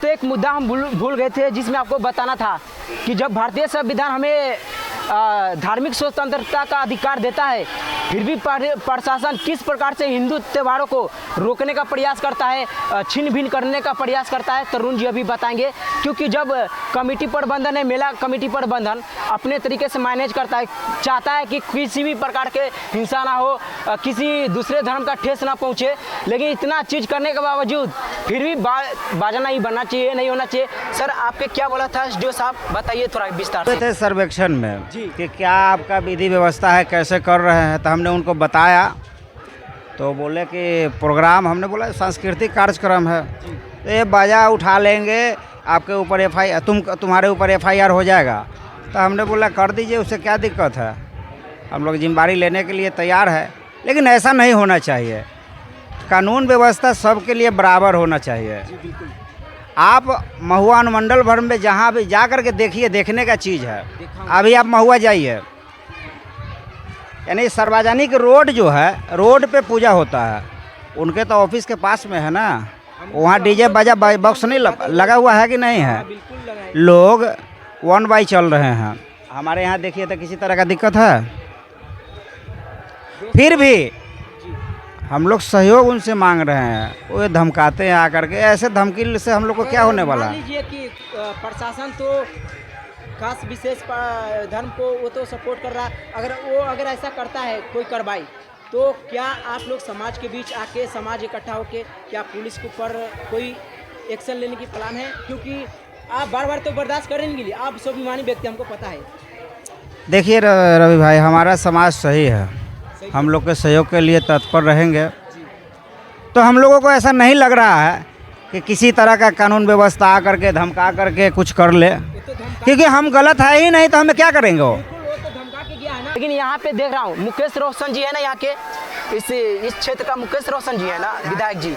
तो एक मुद्दा हम भूल गए थे जिसमें आपको बताना था कि जब भारतीय संविधान हमें धार्मिक स्वतंत्रता का अधिकार देता है, फिर भी प्रशासन किस प्रकार से हिंदू त्योहारों को रोकने का प्रयास करता है, छीन भिन करने का प्रयास करता है। तरुण जी अभी बताएंगे, क्योंकि जब कमेटी प्रबंधन है, मेला कमेटी प्रबंधन अपने तरीके से मैनेज करता है, चाहता है कि किसी भी प्रकार के हिंसा ना हो, किसी दूसरे धर्म का ठेस ना पहुँचे, लेकिन इतना चीज़ करने के बावजूद फिर भी बाजा नहीं बनना चाहिए, नहीं होना चाहिए। सर आपके क्या बोला था एसडीओ साहब, बताइए थोड़ा विस्तार से। सर्वेक्षण में कि क्या आपका विधि व्यवस्था है, कैसे कर रहे हैं, तो हमने उनको बताया। तो बोले कि प्रोग्राम, हमने बोला सांस्कृतिक कार्यक्रम है, तो ये बाजा उठा लेंगे, आपके ऊपर तुम्हारे ऊपर FIR हो जाएगा। तो हमने बोला कर दीजिए, उससे क्या दिक्कत है, हम लोग जिम्मेदारी लेने के लिए तैयार है। लेकिन ऐसा नहीं होना चाहिए, कानून व्यवस्था सबके लिए बराबर होना चाहिए। आप महुआ अनुमंडल भर में जहाँ भी जा कर के देखिए, देखने का चीज़ है। अभी आप महुआ जाइए, यानी सार्वजनिक रोड जो है, रोड पे पूजा होता है, उनके तो ऑफिस के पास में है ना, वहाँ डीजे बाजा बॉक्स नहीं लगा हुआ है कि नहीं है, लोग 1 बाई चल रहे हैं। हमारे यहाँ देखिए तो किसी तरह का दिक्कत है, फिर भी हम लोग सहयोग उनसे मांग रहे हैं, वो धमकाते हैं आकर के। ऐसे धमकी से हम लोग को क्या होने वाला है। मान लीजिए कि प्रशासन तो खास विशेष धर्म को वो तो सपोर्ट कर रहा है, अगर ऐसा करता है कोई कार्रवाई, तो क्या आप लोग समाज के बीच आके, समाज इकट्ठा होके, क्या पुलिस के ऊपर कोई एक्शन लेने की प्लान है? क्योंकि आप बार बार तो बर्दाश्त करेंगे लिए, आप स्वाभिमानी व्यक्ति, हमको पता है। देखिए रवि भाई, हमारा समाज सही है, हम लोग के सहयोग के लिए तत्पर रहेंगे। तो हम लोगों को ऐसा नहीं लग रहा है कि किसी तरह का कानून व्यवस्था आ करके धमका करके कुछ कर ले, क्योंकि हम गलत है ही नहीं, तो हमें क्या करेंगे वो तो धमका के गया है ना। लेकिन यहाँ पे देख रहा हूँ मुकेश रोशन जी है ना, यहाँ के इस क्षेत्र का मुकेश रोशन जी है ना, विधायक जी,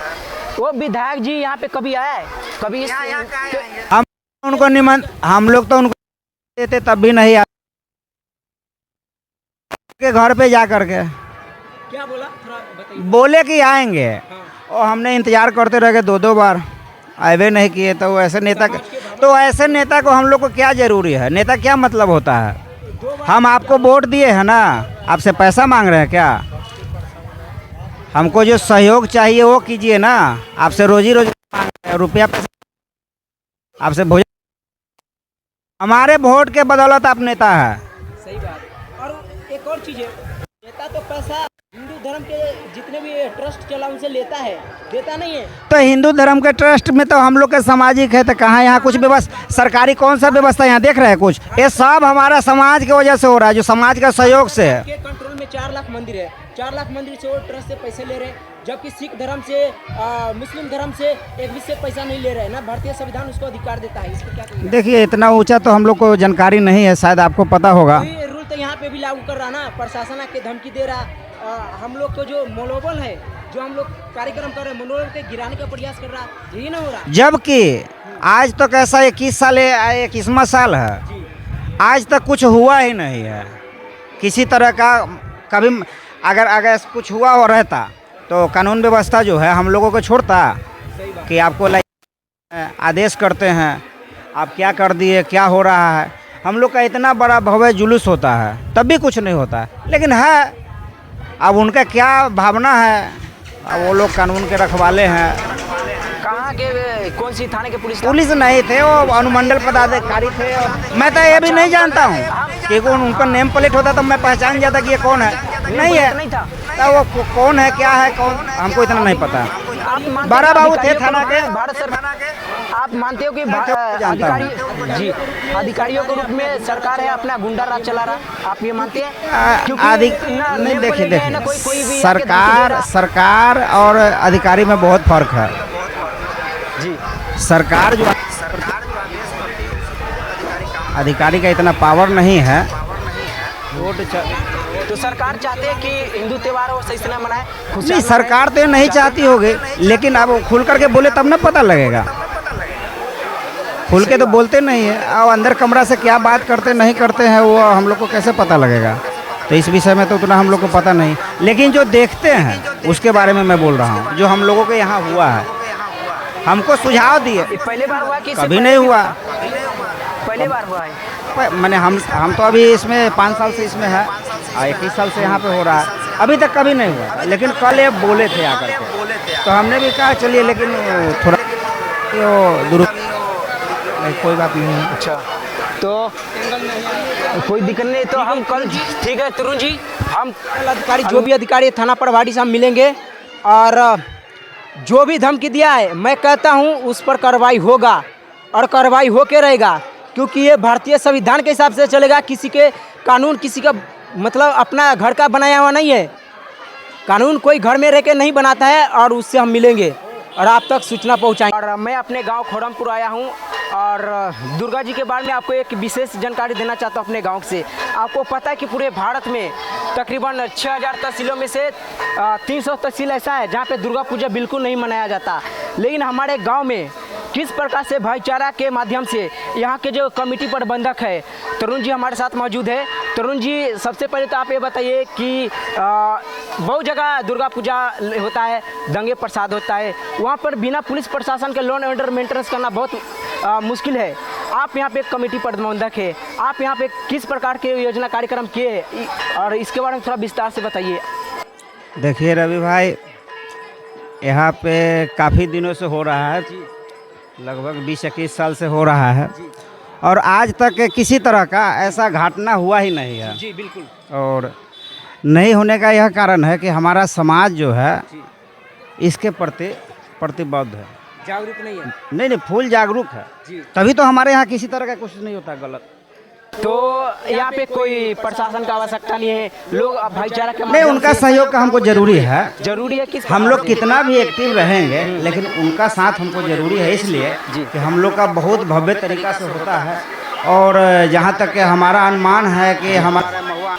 वो विधायक जी यहाँ पे कभी आया है? कभी हम उनको हम लोग तो उनको देते तब भी नहीं आए, के घर पे जा करके क्या बोला, थोड़ा बताइए। बोले कि आएंगे, और हमने इंतजार करते रह गए 2 बार, आए नहीं किए। तो ऐसे नेता को हम लोग को क्या जरूरी है, नेता क्या मतलब होता है? हम आपको वोट दिए हैं ना, आपसे पैसा मांग रहे हैं क्या? हमको जो सहयोग चाहिए वो कीजिए ना, आपसे रोजी मांग रहे हैं, रुपया पैसा आपसे भोजन, हमारे वोट के बदौलत आप नेता है। सही बात। और एक और चीज़ है, नेता तो पैसा हिंदू धर्म के जितने भी ट्रस्ट चला उनसे लेता है, देता नहीं है। तो हिंदू धर्म के ट्रस्ट में तो हम लोग के सामाजिक है, तो कहाँ यहाँ कुछ व्यवस्था, सरकारी कौन सा व्यवस्था यहाँ देख रहे हैं कुछ? ये सब हमारा समाज की वजह से हो रहा है, जो समाज का सहयोग से है। के कंट्रोल में 4 लाख मंदिर है, 4 लाख मंदिर से वो ट्रस्ट से पैसे ले रहे हैं, जबकि सिख धर्म से, मुस्लिम धर्म से एक भी से पैसा नहीं ले रहे हैं ना। भारतीय संविधान उसको अधिकार देता है, इसको क्या कहेंगे? देखिए इतना ऊंचा तो हम लोग को जानकारी नहीं है, शायद आपको पता होगा। रूल तो यहाँ पे भी लागू कर रहा ना, प्रशासन आके धमकी दे रहा, हम लोग को जो मनोबल है, जो हम लोग कार्यक्रम कर रहे हैं, मनोबल के गिराने का प्रयास कर रहा, यही ना हो रहा। जबकि आज तो कैसा 21वां साल है, आज तक कुछ हुआ ही नहीं है किसी तरह का। कभी अगर कुछ हुआ हो रहता तो कानून व्यवस्था जो है हम लोगों को छोड़ता कि आपको आदेश करते हैं, आप क्या कर दिए, क्या हो रहा है। हम लोग का इतना बड़ा भव्य जुलूस होता है, तब भी कुछ नहीं होता है। लेकिन है, अब उनका क्या भावना है, अब वो लोग कानून के रखवाले हैं। कहाँ के, कौन सी थाने के पुलिस नहीं थे, वो अनुमंडल पदाधिकारी थे। मैं तो ये भी नहीं जानता हूँ कि उनका नेम प्लेट होता तो मैं पहचान जाता कि ये कौन है। नहीं है, तो वो कौन है, क्या है, कौन, हमको इतना नहीं पता। बड़ा बाबू थे थाना के, भारत सरकार। आप मानते हो कि अधिकारियों के रूप में सरकार है अपना गुंडा राज चला रहा, आप ये मानते हैं? नहीं, देखिए सरकार और अधिकारी में बहुत फर्क है जी। सरकार जो अधिकारी का इतना पावर नहीं है। तो सरकार चाहते हैं कि हिंदू त्योहार हो सही से ना मनाए? नहीं, सरकार तो नहीं चाहती होगी, लेकिन अब खुल करके बोले तब ना पता लगेगा। खुल के तो बोलते नहीं है, और अंदर कमरा से क्या बात करते नहीं करते हैं वो हम लोग को कैसे पता लगेगा? तो इस विषय में तो उतना हम लोग को पता नहीं, लेकिन जो देखते हैं उसके बारे में मैं बोल रहा हूँ, जो हम लोगों के यहाँ हुआ है। हमको सुझाव दिए। ये पहले बार हुआ कि इससे कभी पहले नहीं भी हुआ। पहले बार हुआ है। मैंने हम तो अभी इसमें 5 साल से इसमें है और 21 साल से यहाँ पे हो रहा है, अभी तक कभी नहीं हुआ। लेकिन कल ये बोले थे आकर के, तो हमने भी कहा चलिए, लेकिन थोड़ा कोई बात नहीं है। अच्छा, तो कोई दिक्कत नहीं, तो हम कल, ठीक है तरुण जी, हम अधिकारी जो भी अधिकारी थाना प्रभारी से हम मिलेंगे और जो भी धमकी दिया है मैं कहता हूँ उस पर कार्रवाई होगा और कार्रवाई होके रहेगा, क्योंकि ये भारतीय संविधान के हिसाब से चलेगा। किसी के कानून किसी का मतलब अपना घर का बनाया हुआ नहीं है, कानून कोई घर में रह के नहीं बनाता है और उससे हम मिलेंगे और आप तक सूचना पहुंचाएंगे। और मैं अपने गांव खोरमपुर आया हूं और दुर्गा जी के बारे में आपको एक विशेष जानकारी देना चाहता हूं अपने गांव से। आपको पता है कि पूरे भारत में तकरीबन 6000 तहसीलों में से 300 तहसील ऐसा है जहां पे दुर्गा पूजा बिल्कुल नहीं मनाया जाता, लेकिन हमारे गांव में किस प्रकार से भाईचारा के माध्यम से यहाँ के जो कमेटी प्रबंधक है तरुण जी हमारे साथ मौजूद है। तरुण जी, सबसे पहले तो आप ये बताइए कि बहुत जगह दुर्गा पूजा होता है, दंगे प्रसाद होता है, वहाँ पर बिना पुलिस प्रशासन के लॉ एंड ऑर्डर मेंटेनेंस करना बहुत मुश्किल है। आप यहाँ पे एक कमेटी प्रबंधक है, आप यहाँ पे किस प्रकार के योजना कार्यक्रम किए और इसके बारे में थोड़ा विस्तार से बताइए। देखिए रवि भाई, यहाँ पे काफ़ी दिनों से हो रहा है, लगभग 20-21 साल से हो रहा है और आज तक किसी तरह का ऐसा घटना हुआ ही नहीं है। जी बिल्कुल। और नहीं होने का यह कारण है कि हमारा समाज जो है इसके प्रति प्रतिबद्ध है, जागरूक नहीं है। नहीं फुल जागरूक है, जी। तभी तो हमारे यहाँ किसी तरह का कुछ नहीं होता गलत। तो यहाँ पे कोई प्रशासन का आवश्यकता नहीं है, लोग भाईचारा के नहीं, उनका सहयोग का हमको जरूरी है। जरूरी है कि हम लोग कितना भी एक्टिव रहेंगे लेकिन उनका साथ हमको जरूरी है, इसलिए कि हम लोग का बहुत भव्य तरीका से होता है। और जहाँ तक कि हमारा अनुमान है कि हमारा महुआ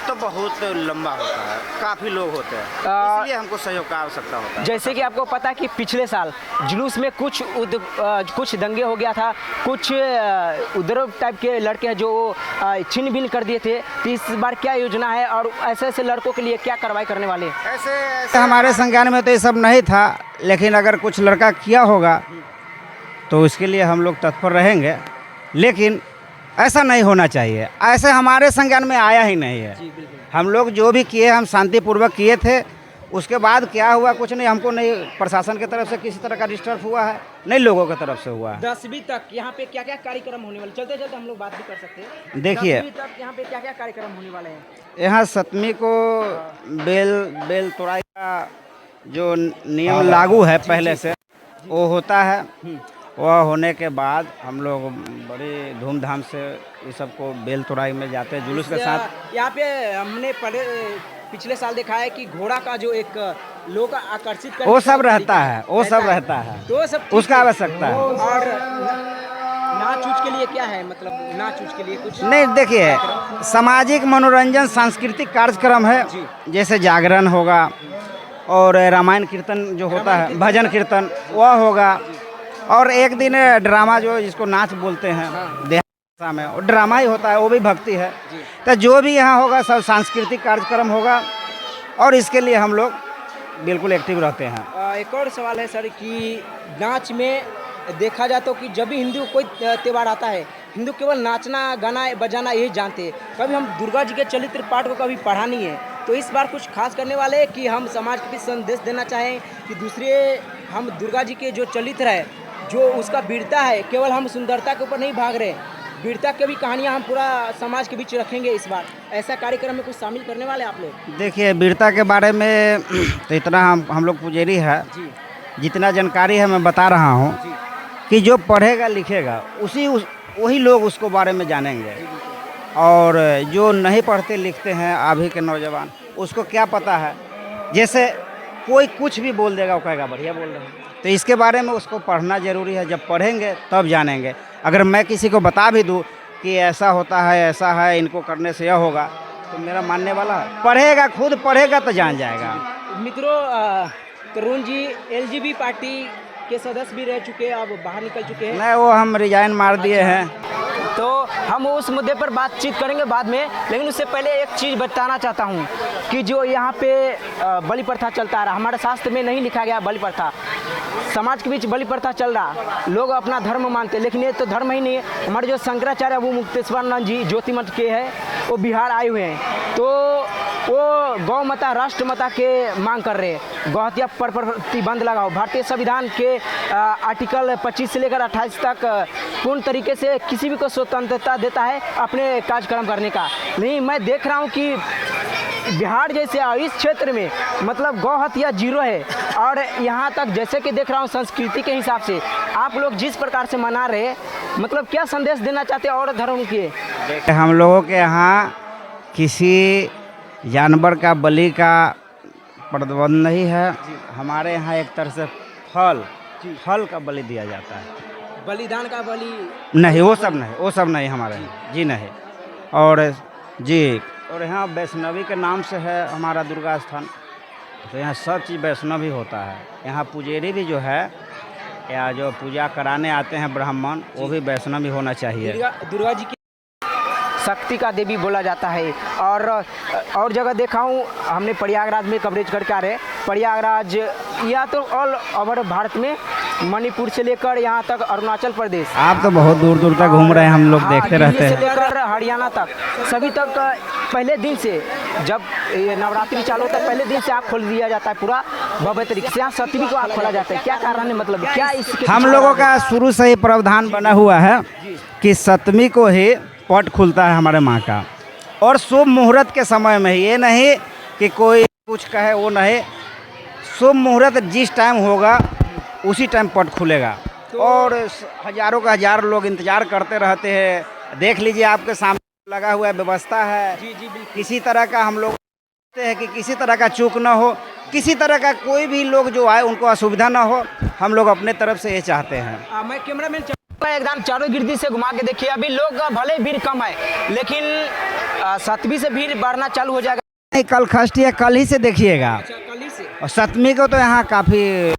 तो बहुत लंबा होता है, काफ़ी लोग होते हैं, इसलिए हमको सहयोग का आवश्यकता होता है। जैसे कि आपको पता है कि पिछले साल जुलूस में कुछ दंगे हो गया था, कुछ उग्रवाद टाइप के लड़के हैं जो छिन्न भिन्न कर दिए थे, तो इस बार क्या योजना है और ऐसे ऐसे लड़कों के लिए क्या कार्रवाई करने वाले हैं? ऐसे हमारे संज्ञान में तो ये सब नहीं था, लेकिन अगर कुछ लड़का किया होगा तो उसके लिए हम लोग तत्पर रहेंगे, लेकिन ऐसा नहीं होना चाहिए। ऐसे हमारे संज्ञान में आया ही नहीं है। हम लोग जो भी किए हम शांतिपूर्वक किए थे, उसके बाद क्या हुआ कुछ नहीं, हमको नहीं प्रशासन की तरफ से किसी तरह का डिस्टर्ब हुआ है, नहीं लोगों की तरफ से हुआ है। 10वीं तक यहाँ पे क्या क्या कार्यक्रम होने वाले, चलते चलते हम लोग बात भी कर सकते हैं। देखिए 10वीं तक यहाँ पे क्या क्या कार्यक्रम होने वाले हैं? यहाँ 7वीं को बेल तोड़ाई का जो नियम लागू है पहले से वो होता है। वह होने के बाद हम लोग बड़ी धूमधाम से इस सबको बेल तोड़ाई में जाते हैं जुलूस के साथ। यहाँ पे हमने पिछले साल देखा है कि घोड़ा का जो एक लोग आकर्षित वो सब रहता है, वो सब रहता है, तो सब उसका आवश्यकता है। और नाच उच के लिए क्या है, मतलब नाच उच के लिए कुछ नहीं, देखिए सामाजिक मनोरंजन सांस्कृतिक कार्यक्रम है, जैसे जागरण होगा और रामायण कीर्तन जो होता है, भजन कीर्तन वह होगा, और एक दिन ड्रामा जो जिसको नाच बोलते हैं देहात भाषा में, वो ड्रामा ही होता है, वो भी भक्ति है। तो जो भी यहाँ होगा सब सांस्कृतिक कार्यक्रम होगा और इसके लिए हम लोग बिल्कुल एक्टिव रहते हैं। एक और सवाल है सर कि नाच में देखा जाए तो कि जब भी हिंदू कोई त्यौहार आता है, हिंदू केवल नाचना गाना बजाना यही जानते हैं, कभी हम दुर्गा जी के चरित्र पाठ को कभी पढ़ा नहीं है। तो इस बार कुछ खास करने वाले हैं कि हम समाज के बीच संदेश देना चाहें कि दूसरे हम दुर्गा जी के जो चरित्र है, जो उसका वीरता है, केवल हम सुंदरता के ऊपर नहीं भाग रहे, वीरता की भी कहानियाँ हम पूरा समाज के बीच रखेंगे। इस बार ऐसा कार्यक्रम में कुछ शामिल करने वाले आप लोग? देखिए वीरता के बारे में तो इतना हम लोग पुजारी है, जितना जानकारी है मैं बता रहा हूँ कि जो पढ़ेगा लिखेगा वही लोग उसको बारे में जानेंगे, और जो नहीं पढ़ते लिखते हैं अभी के नौजवान, उसको क्या पता है, जैसे कोई कुछ भी बोल देगा वो कहेगा बढ़िया बोल रहे हैं। तो इसके बारे में उसको पढ़ना ज़रूरी है, जब पढ़ेंगे तब जानेंगे। अगर मैं किसी को बता भी दूँ कि ऐसा होता है, ऐसा है, इनको करने से यह होगा, तो मेरा मानने वाला है? पढ़ेगा, खुद पढ़ेगा तो जान जाएगा। मित्रों, तरुण जी एलजीबी पार्टी के सदस्य भी रह चुके हैं, अब बाहर निकल चुके हैं। नहीं, वो हम रिजाइन मार दिए हैं। तो हम उस मुद्दे पर बातचीत करेंगे बाद में, लेकिन उससे पहले एक चीज़ बताना चाहता हूँ कि जो यहाँ पे बलि प्रथा चलता रहा, हमारे शास्त्र में नहीं लिखा गया बलि प्रथा, समाज के बीच बलि प्रथा चल रहा, लोग अपना धर्म मानते, लेकिन ये तो धर्म ही नहीं है। हमारे जो शंकराचार्य वो मुक्तेश्वरानंद जी ज्योति मठ के हैं, वो बिहार आए हुए हैं, तो वो गौ माता राष्ट्र माता के मांग कर रहे हैं, गौ हत्या पर प्रतिबंध लगाओ। भारतीय संविधान के आर्टिकल 25 से लेकर 28 तक पूर्ण तरीके से किसी भी को स्वतंत्रता देता है अपने कार्यक्रम करने का। नहीं, मैं देख रहा हूँ कि बिहार जैसे इस क्षेत्र में मतलब गौ हत्या 0 है। और यहाँ तक जैसे कि देख रहा हूँ संस्कृति के हिसाब से आप लोग जिस प्रकार से मना रहे हैं, मतलब क्या संदेश देना चाहते हैं और धर्म के? हम लोगों के यहाँ किसी जानवर का बलि का प्रतिबंध नहीं है। हमारे यहाँ एक तरह से फल का बलि दिया जाता है, बलिदान का बलि नहीं, वो सब नहीं हमारे यहाँ जी नहीं। और जी, और यहाँ वैष्णवी के नाम से है हमारा दुर्गा स्थान, तो यहाँ सब चीज़ वैष्णव ही होता है। यहाँ पुजेरी भी जो है या जो पूजा कराने आते हैं ब्राह्मण, वो भी वैष्णव ही होना चाहिए। दुर्गा जी की शक्ति का देवी बोला जाता है। और जगह देखा हूँ हमने, प्रयागराज में कवरेज करके आ रहे हैं। प्रयागराज या तो ऑल ओवर भारत में, मणिपुर से लेकर यहाँ तक अरुणाचल प्रदेश, आप तो बहुत दूर दूर तक घूम रहे हैं, हम लोग देखते रहते हैं। से लेकर हरियाणा तक, सभी तक पहले दिन से, जब ये नवरात्रि चालू होता है पहले दिन से आँख खोल दिया जाता है पूरा भव्य तरीके से। यहाँ सप्तमी को आँख खोला जाता है, क्या कारण है, मतलब क्या इसके? हम लोगों का शुरू से ही प्रावधान बना हुआ है कि सप्तमी को ही पट खुलता है हमारे माँ का, और शुभ मुहूर्त के समय में। ये नहीं कि कोई कुछ कहे, वो नहीं, शुभ मुहूर्त जिस टाइम होगा उसी टाइम पट खुलेगा। और हजारों का हजार लोग इंतजार करते रहते हैं। देख लीजिए, आपके सामने लगा हुआ व्यवस्था है। जी, किसी तरह का हम लोग चाहते हैं कि किसी तरह का चूक ना हो, किसी तरह का कोई भी लोग जो आए उनको असुविधा ना हो, हम लोग अपने तरफ से ये चाहते हैं। मैं कैमरामैन एकदम चारों गिरदी से घुमा के देखिए, अभी लोग भले भीड़ कम है, लेकिन सप्तमी से भीड़ बढ़ना चालू हो जाएगा। नहीं, कल षष्ठ है, कल ही से देखिएगा। कल ही से। और सप्तमी को तो यहाँ काफ़ी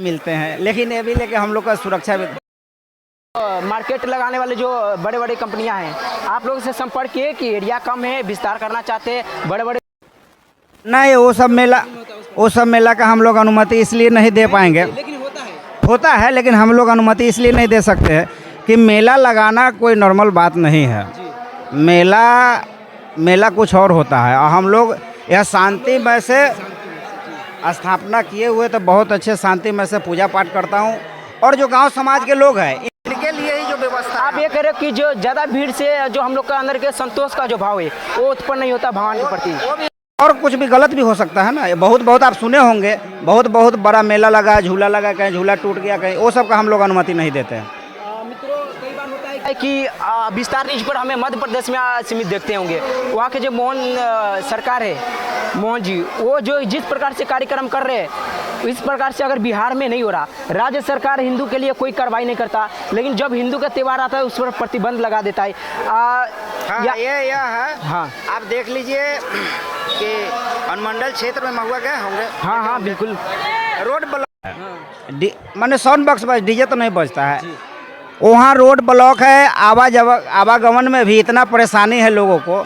मिलते हैं, लेकिन ये भी लेके हम लोग का सुरक्षा भी। मार्केट लगाने वाले जो बड़े बड़े कंपनियां हैं, आप लोगों से संपर्क किए कि एरिया कम है, विस्तार करना चाहते हैं, बड़े बड़े? नहीं, वो सब मेला का हम लोग अनुमति इसलिए नहीं दे पाएंगे। लेकिन होता है, लेकिन हम लोग अनुमति इसलिए नहीं दे सकते हैं कि मेला लगाना कोई नॉर्मल बात नहीं है। मेला कुछ और होता है, और हम लोग यह शांतिमय से स्थापना किए हुए, तो बहुत अच्छे शांतिमय से पूजा पाठ करता हूँ। और जो गांव समाज के लोग हैं, इनके लिए ही जो व्यवस्था, आप ये कह रहे हो कि जो ज़्यादा भीड़ से जो हम लोग का अंदर के संतोष का जो भाव है वो उत्पन्न नहीं होता भगवान के प्रति, और कुछ भी गलत भी हो सकता है ना। बहुत आप सुने होंगे, बहुत बड़ा मेला लगा, झूला लगा, कहीं झूला टूट गया, कहीं, वो सब का हम लोग अनुमति नहीं देते हैं। मित्रों, कई बार होता है कि विस्तार न्यूज पर हमें मध्य प्रदेश में सीमित देखते होंगे। वहाँ के जो मोहन सरकार है, मोहन जी, वो जो जिस प्रकार से कार्यक्रम कर रहे हैं, इस प्रकार से अगर बिहार में नहीं हो रहा, राज्य सरकार हिंदू के लिए कोई कार्रवाई नहीं करता, लेकिन जब हिंदू का त्यौहार आता है उस पर प्रतिबंध लगा देता है। हाँ, ये है। हाँ, आप देख लीजिए कि अनुमंडल क्षेत्र में महुआ गए होंगे। हाँ, बिल्कुल। रोड ब्लॉक है, माने साउंड बॉक्स बज, डीजे तो नहीं बजता है। वहाँ रोड ब्लॉक है, आवागमन में भी इतना परेशानी है लोगों को।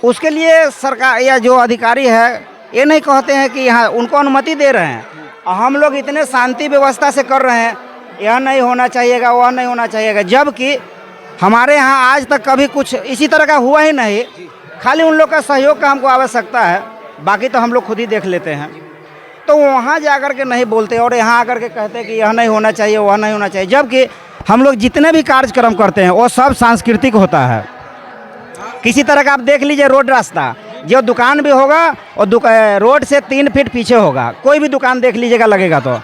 उसके लिए सरकार या जो अधिकारी है ये नहीं कहते हैं कि यहाँ उनको अनुमति दे रहे हैं, और हम लोग इतने शांति व्यवस्था से कर रहे हैं, यह नहीं होना चाहिएगा, वह नहीं होना चाहिएगा, जबकि हमारे यहाँ आज तक कभी कुछ इसी तरह का हुआ ही नहीं। खाली उन लोग का सहयोग का हमको आवश्यकता है, बाकी तो हम लोग खुद ही देख लेते हैं। तो वहाँ जा कर के नहीं बोलते, और यहाँ आकर के कहते हैं कि यह नहीं होना चाहिए, वह नहीं होना चाहिए, जबकि हम लोग जितने भी कार्यक्रम करते हैं वो सब सांस्कृतिक होता है। किसी तरह का आप देख लीजिए, रोड रास्ता जो दुकान भी होगा और रोड से 3 फीट पीछे होगा, कोई भी दुकान देख लीजिएगा लगेगा। तो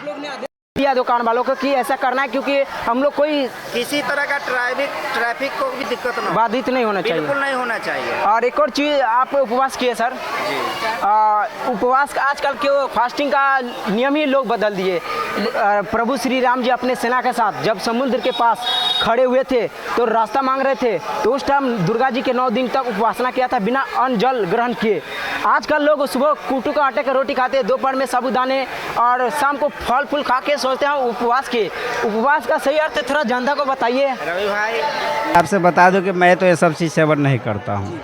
दुकान वालों को कि ऐसा करना है, क्योंकि हम लोग कोई किसी तरह का ट्रैफिक को भी दिक्कत ना, बाधित नहीं होना चाहिए, बिल्कुल नहीं होना चाहिए। और एक और चीज़, आप उपवास किए सर जी? उपवास का आजकल के फास्टिंग का नियम ही लोग बदल दिए। प्रभु श्री राम जी अपने सेना के साथ जब समुद्र के पास खड़े हुए थे तो रास्ता मांग रहे थे, तो उस टाइम दुर्गा जी के 9 दिन तक उपासना किया था बिना अन्न जल ग्रहण किए। आजकल लोग सुबह कूटू का आटे का रोटी खाते हैं, दोपहर में साबूदाने, और शाम को फल फूल खा के सोचते हैं उपवास के। उपवास का सही अर्थ थोड़ा जनता को बताइए। रवि भाई, आपसे बता दूं कि मैं तो ये सब चीज़ सेवन नहीं करता हूँ।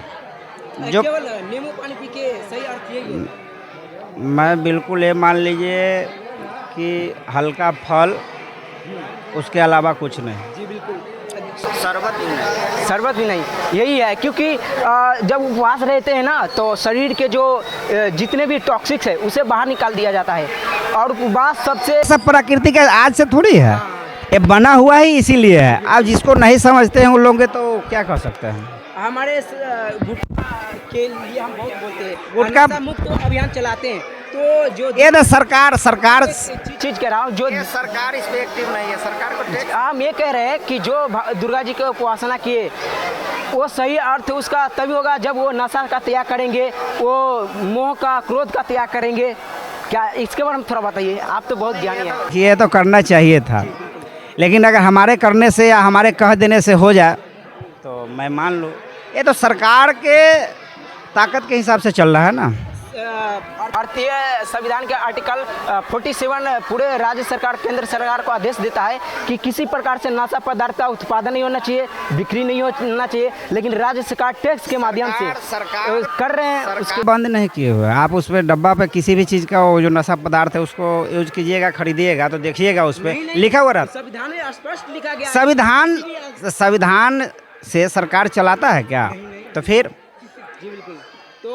जो केवल नींबू पानी पी के सही अर्थ यही है। मैं बिल्कुल ये मान लीजिए कि हल्का फल, उसके अलावा कुछ नहीं। जी बिल्कुल, शरबत भी नहीं। शरबत भी नहीं। यही है क्योंकि जब उपवास रहते हैं ना तो शरीर के जो जितने भी टॉक्सिक्स है उसे बाहर निकाल दिया जाता है। और उपवास सबसे सब प्राकृतिक है, आज से थोड़ी है, ये बना हुआ ही इसीलिए है। आप जिसको नहीं समझते हैं उन लोगों के तो क्या कर सकते हैं। हमारे गुटखा के लिए हम बहुत बोलते हैं, गुटखा नशा मुक्त अभियान चलाते हैं। तो जो ये तो सरकार चीज कह रहा हूँ जो सरकार इस पे एक्टिव नहीं है। सरकार को हम ये कह रहे हैं कि जो दुर्गा जी की उपासना किए वो सही अर्थ उसका तभी होगा जब वो नशा का त्याग करेंगे, वो मोह का क्रोध का त्याग करेंगे। क्या इसके बारे में थोड़ा बताइए, आप तो बहुत ज्ञानी हैं। ये तो करना चाहिए था, लेकिन अगर हमारे करने से या हमारे कह देने से हो जाए तो मैं मान लूँ। ये तो सरकार के ताकत के हिसाब से चल रहा है ना। भारतीय संविधान के आर्टिकल 47 पूरे राज्य सरकार केंद्र सरकार को आदेश देता है कि किसी प्रकार से नशा पदार्थ का उत्पादन नहीं होना चाहिए, बिक्री नहीं होना चाहिए, लेकिन राज्य सरकार टैक्स के माध्यम से कर रहे हैं। उसके बंद नहीं किए हुए। आप उस पर डब्बा पे किसी भी चीज़ का वो जो नशा पदार्थ है उसको यूज कीजिएगा, खरीदिएगा तो देखिएगा उस पर लिखा हुआ रहता। संविधान में स्पष्ट लिखा गया। संविधान से सरकार चलाता है क्या? तो फिर जी बिल्कुल। तो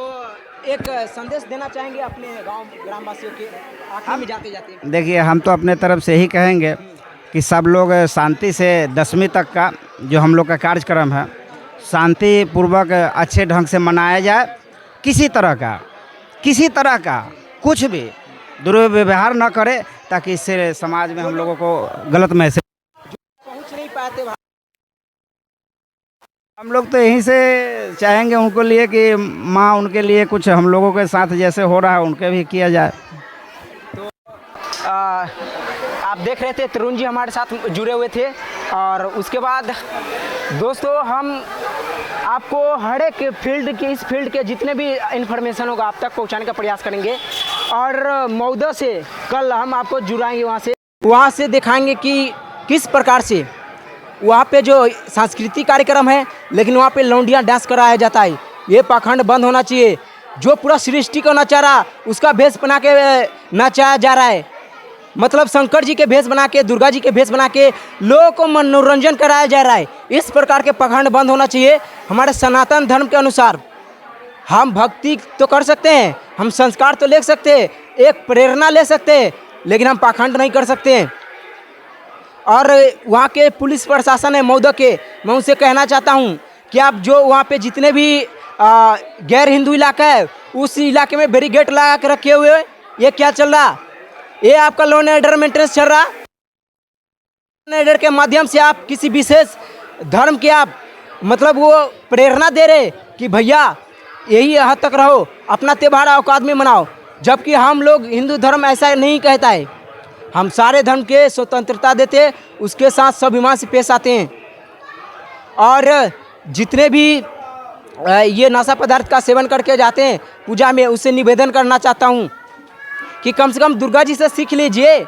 एक संदेश देना चाहेंगे अपने गांव ग्रामवासियों के आखिर में जाते जाते? देखिए, हम तो अपने तरफ से ही कहेंगे कि सब लोग शांति से 10वीं तक का जो हम लोग का कार्यक्रम है शांतिपूर्वक अच्छे ढंग से मनाया जाए। किसी तरह का कुछ भी दुर्व्यवहार न करे, ताकि इससे समाज में हम लोगों को गलत मैसेज पहुंच नहीं पाते। हम लोग तो यहीं से चाहेंगे उनको लिए कि माँ उनके लिए कुछ हम लोगों के साथ जैसे हो रहा है उनके भी किया जाए। तो आप देख रहे थे तरुण जी हमारे साथ जुड़े हुए थे। और उसके बाद दोस्तों हम आपको हर एक फील्ड के इस फील्ड के जितने भी इन्फॉर्मेशन होगा आप तक पहुंचाने का प्रयास करेंगे। और मौदा से कल हम आपको जुड़ाएंगे, वहाँ से दिखाएंगे कि किस प्रकार से वहाँ पे जो सांस्कृतिक कार्यक्रम है लेकिन वहाँ पे लौंडियाँ डांस कराया जाता है। ये पाखंड बंद होना चाहिए। जो पूरा सृष्टि को नचा रहा उसका भेष बना के नचाया जा रहा है, मतलब शंकर जी के भेष बना के, दुर्गा जी के भेष बना के लोगों को मनोरंजन कराया जा रहा है। इस प्रकार के पाखंड बंद होना चाहिए। हमारे सनातन धर्म के अनुसार हम भक्ति तो कर सकते हैं, हम संस्कार तो ले सकते हैं, एक प्रेरणा ले सकते हैं, लेकिन हम पाखंड नहीं कर सकते हैं। और वहाँ के पुलिस प्रशासन है मौदा के, मैं उनसे कहना चाहता हूँ कि आप जो वहाँ पे जितने भी गैर हिंदू इलाका है उस इलाके में बैरिकेड लगा के रखे हुए, ये क्या चल रहा? ये आपका लॉ एंड ऑर्डर मेंटेनेंस चल रहा। लॉ एंड ऑर्डर के माध्यम से आप किसी विशेष धर्म के आप मतलब वो प्रेरणा दे रहे कि भैया यही हद तक रहो, अपना त्यौहार औकात में मनाओ, जबकि हम लोग हिंदू धर्म ऐसा नहीं कहता है। हम सारे धर्म के स्वतंत्रता देते, उसके साथ स्वाभिमान से पेश आते हैं। और जितने भी ये नशा पदार्थ का सेवन करके जाते हैं पूजा में, उससे निवेदन करना चाहता हूँ कि कम से कम दुर्गा जी से सीख लीजिए।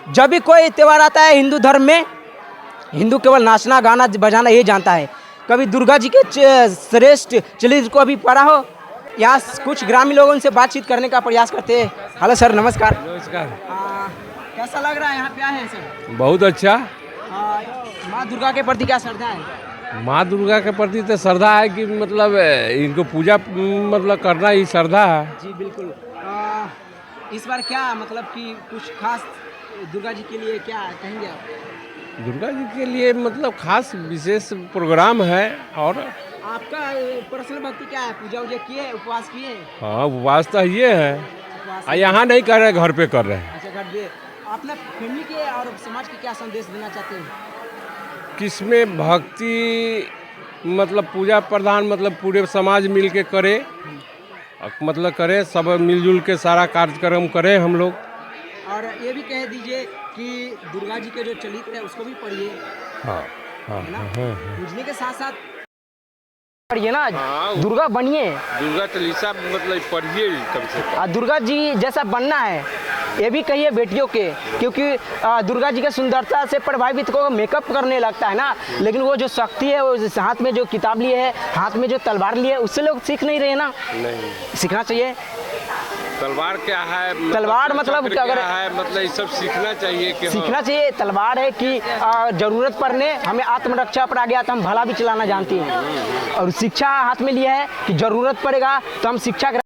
जब भी कोई त्यौहार आता है हिंदू धर्म में, हिंदू केवल नाचना गाना बजाना ये जानता है। कभी दुर्गा जी के श्रेष्ठ चरित्र को अभी पढ़ा हो? यहाँ कुछ ग्रामीण लोगों से बातचीत करने का प्रयास करते हैं। हेलो सर, नमस्कार। नमस्कार। कैसा लग रहा है यहाँ पे आए हैं सर? बहुत अच्छा। माँ दुर्गा के प्रति क्या श्रद्धा है? माँ दुर्गा के प्रति तो श्रद्धा है कि मतलब इनको पूजा मतलब करना ही श्रद्धा है। जी बिल्कुल। इस बार क्या मतलब कि कुछ खास दुर्गा जी के लिए क्या कहेंगे आप? दुर्गा जी के लिए मतलब खास विशेष प्रोग्राम है। और आपका पर्सनल भक्ति क्या है? पूजा वूजा किए, उपवास किए? हाँ, उपवास तो ये है। यहाँ नहीं कर रहे, घर पे कर रहे हैं। अच्छा, घर पे। अपने फैमिली के और समाज के क्या संदेश देना चाहते हैं? किसमें भक्ति मतलब पूजा प्रधान मतलब पूरे समाज मिल के करे, मतलब करे, सब मिलजुल के सारा कार्यक्रम करें हम लोग। और ये भी कह दीजिए कि दुर्गा जी के जो चरित्र है उसको भी पढ़िए। हाँ हाँ है ना? हाँ। पूजने के साथ साथ पढ़िए ना, दुर्गा बनिए। दुर्गा चालीसा मतलब पढ़िए कम से कम। दुर्गा जी जैसा बनना है, ये भी कहिए बेटियों के, क्योंकि दुर्गा जी की सुंदरता से प्रभावित को मेकअप करने लगता है ना, लेकिन वो जो शक्ति है, वो हाथ में जो किताब लिए है, हाथ में जो तलवार लिए है, उससे लोग सीख नहीं रहे ना। नहीं, सीखना चाहिए। तलवार क्या है? तलवार मतलब चक्र अगर क्या है, मतलब ये सब सीखना चाहिए कि हाँ। सीखना चाहिए। तलवार है कि जरूरत पड़ने हमें आत्मरक्षा पर आ गया तो हम भला भी चलाना जानते हैं, और शिक्षा हाथ में लिया है कि जरूरत पड़ेगा तो हम शिक्षा